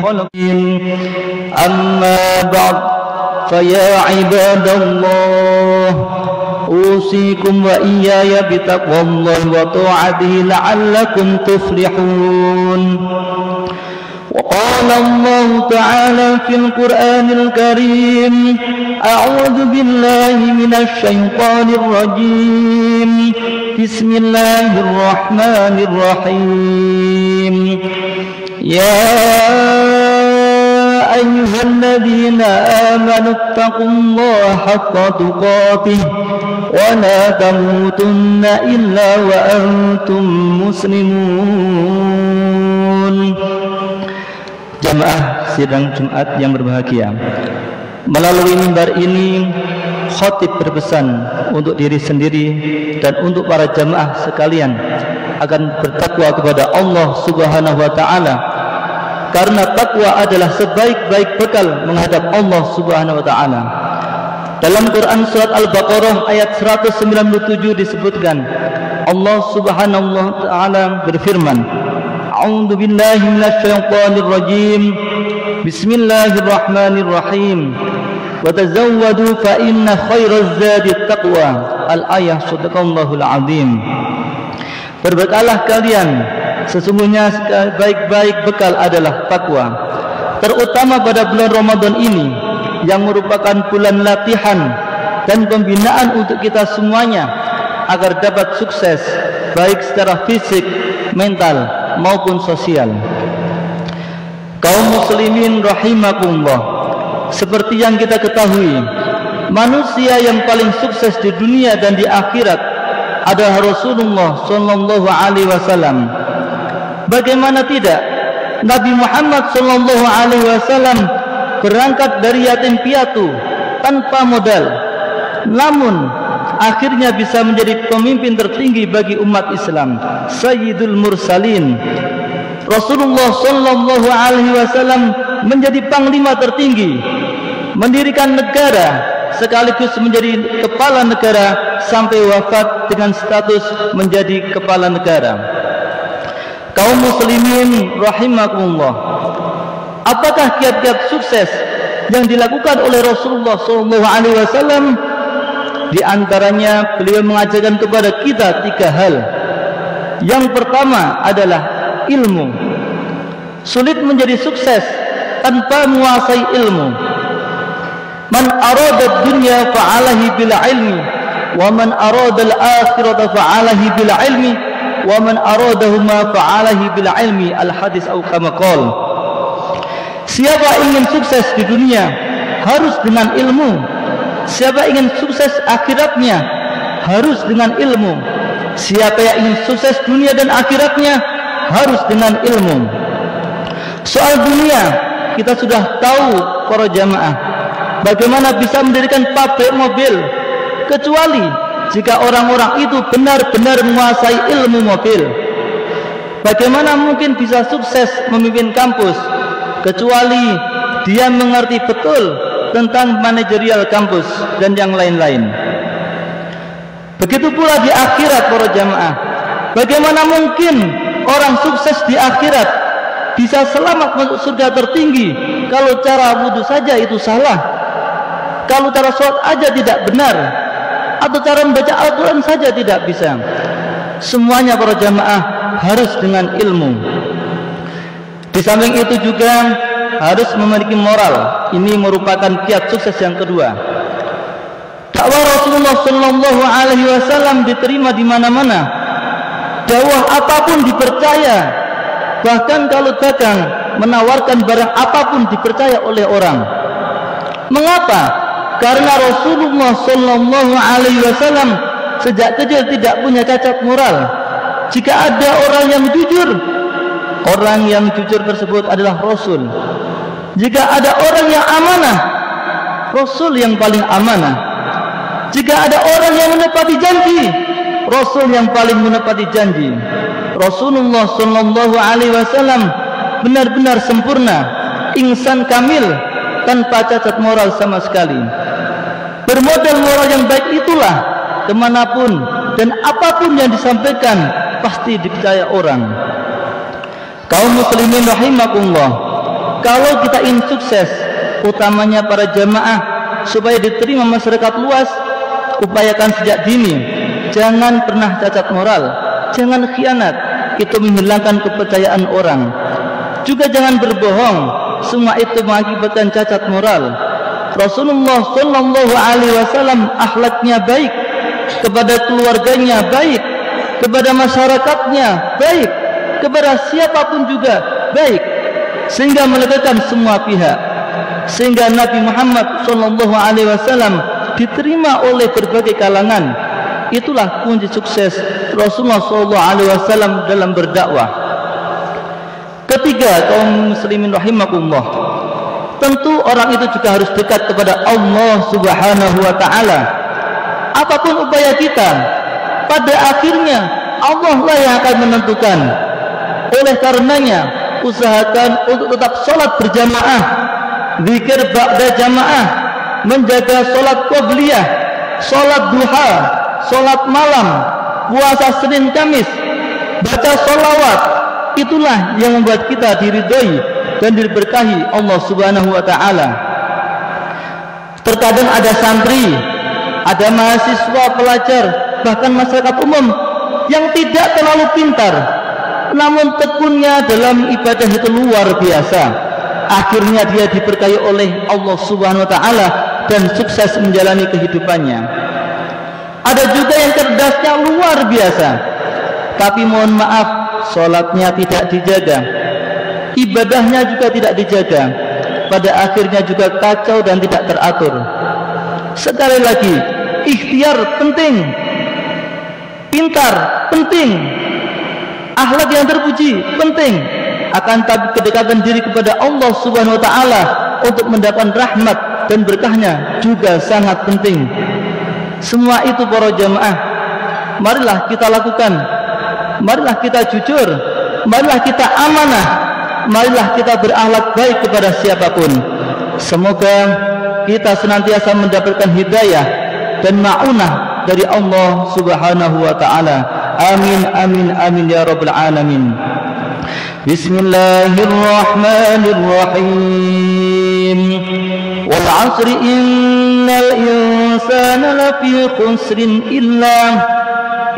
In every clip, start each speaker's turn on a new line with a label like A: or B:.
A: خلق أما بعد فيا عباد الله أوصيكم وإياي بتقوى الله وطاعته لعلكم تفلحون. وقال الله تعالى في القرآن الكريم أعوذ بالله من الشيطان الرجيم بسم الله الرحمن الرحيم يا أيها الذين آمنوا اتقوا الله حق تقاته ولا تموتن إلا وأنتم مسلمون. Jamaah sidang Jumat yang berbahagia, melalui mimbar ini khatib berpesan untuk diri sendiri dan untuk para jamaah sekalian akan bertakwa kepada Allah Subhanahu wa taala, karena takwa adalah sebaik-baik bekal menghadap Allah Subhanahu wa taala. Dalam Quran surat Al-Baqarah ayat 197 disebutkan Allah Subhanahu wa taala berfirman, A'udzu billahi minasyaitonir rajim. Bismillahirrahmanirrahim. Wa tazawwadu fa inna khairaz zadi taqwa. Al-ayah sadaqallahul azim. Berbekalah kalian, sesungguhnya baik-baik bekal adalah takwa. Terutama pada bulan Ramadan ini yang merupakan bulan latihan dan pembinaan untuk kita semuanya agar dapat sukses baik secara fisik, mental maupun sosial. Kaum muslimin rahimakumullah, seperti yang kita ketahui, manusia yang paling sukses di dunia dan di akhirat adalah Rasulullah sallallahu alaihi wasallam. Bagaimana tidak, Nabi Muhammad sallallahu alaihi wasallam berangkat dari yatim piatu tanpa modal, namun akhirnya bisa menjadi pemimpin tertinggi bagi umat Islam, Sayyidul Mursalin. Rasulullah sallallahu alaihi wasallam menjadi panglima tertinggi, mendirikan negara sekaligus menjadi kepala negara sampai wafat dengan status menjadi kepala negara. Kaum muslimin rahimakumullah, apakah kiat-kiat sukses yang dilakukan oleh Rasulullah sallallahu alaihi wasallam? Di antaranya beliau mengajarkan kepada kita 3 hal. Yang pertama adalah ilmu. Sulit menjadi sukses tanpa menguasai ilmu. Man arada dunya fa'alahi bil ilmi, wa man arada al-akhirata fa'alahi bil ilmi, wa man aradahuma fa'alahi bil ilmi. Al-hadis atau kama qala. Siapa ingin sukses di dunia harus dengan ilmu. Siapa ingin sukses akhiratnya harus dengan ilmu. Siapa yang ingin sukses dunia dan akhiratnya harus dengan ilmu. Soal dunia kita sudah tahu para jamaah, bagaimana bisa mendirikan pabrik mobil kecuali jika orang-orang itu benar-benar menguasai ilmu mobil. Bagaimana mungkin bisa sukses memimpin kampus kecuali dia mengerti betul tentang manajerial kampus dan yang lain-lain. Begitu pula di akhirat para jamaah, bagaimana mungkin orang sukses di akhirat bisa selamat masuk surga tertinggi kalau cara wudhu saja itu salah, kalau cara sholat aja tidak benar, atau cara membaca Al-Quran saja tidak bisa. Semuanya para jamaah harus dengan ilmu. Di samping itu juga harus memiliki moral. Ini merupakan kiat sukses yang kedua. Dakwah Rasulullah sallallahu alaihi wasallam diterima di mana-mana. Dakwah apapun dipercaya. Bahkan kalau dagang menawarkan barang apapun dipercaya oleh orang. Mengapa? Karena Rasulullah sallallahu alaihi wasallam sejak kecil tidak punya cacat moral. Jika ada orang yang jujur tersebut adalah Rasul. Jika ada orang yang amanah, Rasul yang paling amanah. Jika ada orang yang menepati janji, Rasul yang paling menepati janji. Rasulullah sallallahu alaihi wasallam benar-benar sempurna, insan kamil, tanpa cacat moral sama sekali. Bermodal moral yang baik itulah kemanapun dan apapun yang disampaikan pasti dipercaya orang. Kaum muslimin rahimakumullah, kalau kita ingin sukses, utamanya para jamaah, supaya diterima masyarakat luas, upayakan sejak dini, jangan pernah cacat moral, jangan khianat, itu menghilangkan kepercayaan orang. Juga jangan berbohong, semua itu mengakibatkan cacat moral. Rasulullah Shallallahu Alaihi Wasallam akhlaknya baik, kepada keluarganya baik, kepada masyarakatnya baik, kepada siapapun juga baik, sehingga melegakan semua pihak, sehingga Nabi Muhammad Shallallahu Alaihi Wasallam diterima oleh berbagai kalangan. Itulah kunci sukses Rasulullah Shallallahu Alaihi Wasallam dalam berdakwah. Ketiga, kaum muslimin rahimakumullah, tentu orang itu juga harus dekat kepada Allah Subhanahu wa Ta'ala. Apapun upaya kita, pada akhirnya Allah lah yang akan menentukan. Oleh karenanya, usahakan untuk tetap sholat berjamaah, zikir ba'da jamaah, menjaga sholat qabliyah, sholat duha, sholat malam, puasa Senin Kamis, baca sholawat. Itulah yang membuat kita diridhoi dan diberkahi Allah Subhanahu wa Ta'ala. Terkadang ada santri, ada mahasiswa, pelajar, bahkan masyarakat umum yang tidak terlalu pintar, namun tekunnya dalam ibadah itu luar biasa. Akhirnya dia diberkahi oleh Allah Subhanahu wa Ta'ala dan sukses menjalani kehidupannya. Ada juga yang cerdasnya luar biasa, tapi mohon maaf, sholatnya tidak dijaga, ibadahnya juga tidak dijaga, pada akhirnya juga kacau dan tidak teratur. Sekali lagi, ikhtiar penting, pintar penting, akhlak yang terpuji penting, akan tapi kedekatan diri kepada Allah Subhanahu wa Ta'ala untuk mendapatkan rahmat dan berkahnya juga sangat penting. Semua itu para jamaah, marilah kita lakukan, marilah kita jujur, marilah kita amanah, marilah kita berakhlak baik kepada siapapun. Semoga kita senantiasa mendapatkan hidayah dan ma'unah dari Allah Subhanahu wa Ta'ala. Amin amin amin ya rabbal alamin. Bismillahirrahmanirrahim. Wal 'asri innal insana lafi khusrin illa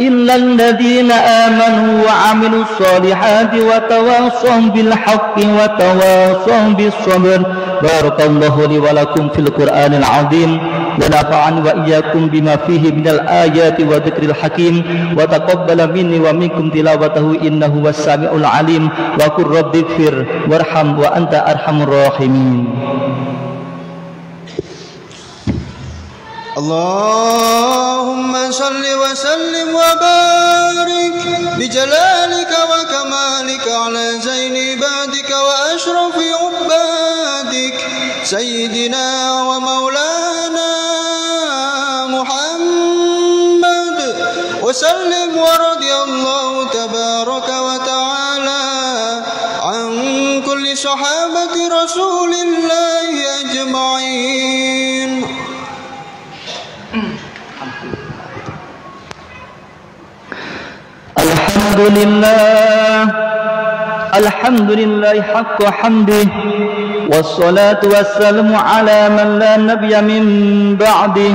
A: الذين آمنوا وعملوا الصالحات وتواصوا بالحق وتواصوا بالصبر. بارك الله لي ولكم في القرآن العظيم ونفعني وإياكم بما فيه من الآيات وذكر الحكيم وتقبل مني ومنكم تلاوته إنه هو السميع العليم وقل رب اغفر وارحم وأنت أرحم الراحمين.
B: اللهم صل وسلم وبارك بجلالك وكمالك على زين عبادك وأشرف عبادك سيدنا ومولانا محمد وسلم. ورضي الله تبارك وتعالى عن كل صحابة رسول الله أجمعين.
A: Alhamdulillah haqqa hamdih wassalatu wassalamu ala man la nabiyya min ba'dih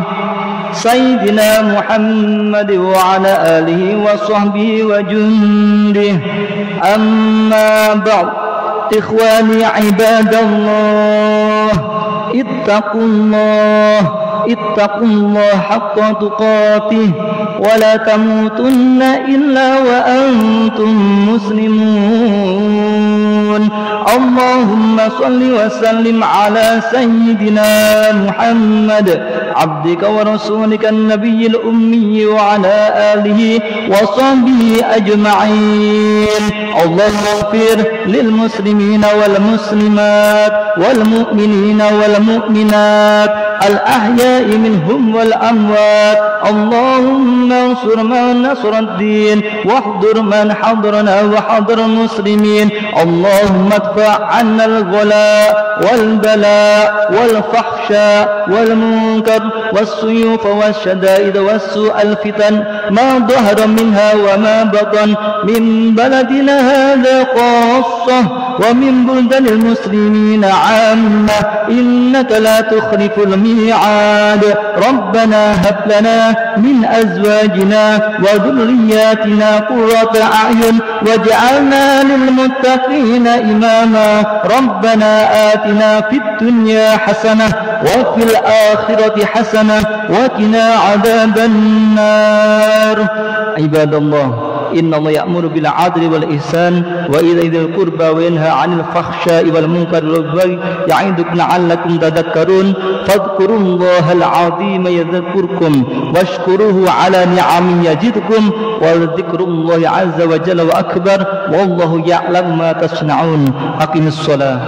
A: sayyidina Muhammad wa ala alihi wa sahbihi wa jundih. Amma ba'd, ikhwani ibadallah, ittaqullah haqqa tuqatih wa la tamutunna illa wa antum muslimun. Allahumma salli wa sallim ala sayyidina Muhammad abdika wa rasulika an-nabiyil ummi wa ala alihi wa sahbihi ajma'in. Allahumma ighfir lil muslimina wal muslimat wal mu'minina wal mu'minat al ahya'i minhum wal amwat. Allahumma ansur man nasara ad-din wahdhur man hadrana wa hadar muslimin. Allahumma adfa' 'anna al-ghala wal bala wal fahsha wal munkar والسيوف والشدائد والسوء الفتن ما ظهر منها وما بطن من بلدنا هذا خاصة ومن بلدان المسلمين عامة إنك لا تخلف الميعاد ربنا هب لنا من أزواجنا وذرياتنا قرة أعين واجعلنا للمتقين إماما ربنا آتنا في الدنيا حسنة وفي الآخرة حسنة وقنا عذاب النار عباد الله إن الله يأمر بالعدل والإحسان وإيتاء ذي القربى وينهى عن الفحشاء والمنكر والبغي يعظكم لعلكم تذكرون فاذكروا الله العظيم يذكركم واشكروه على نعمه يزدكم ولذكر الله عز وجل وأكبر والله يعلم ما تصنعون أقم الصلاة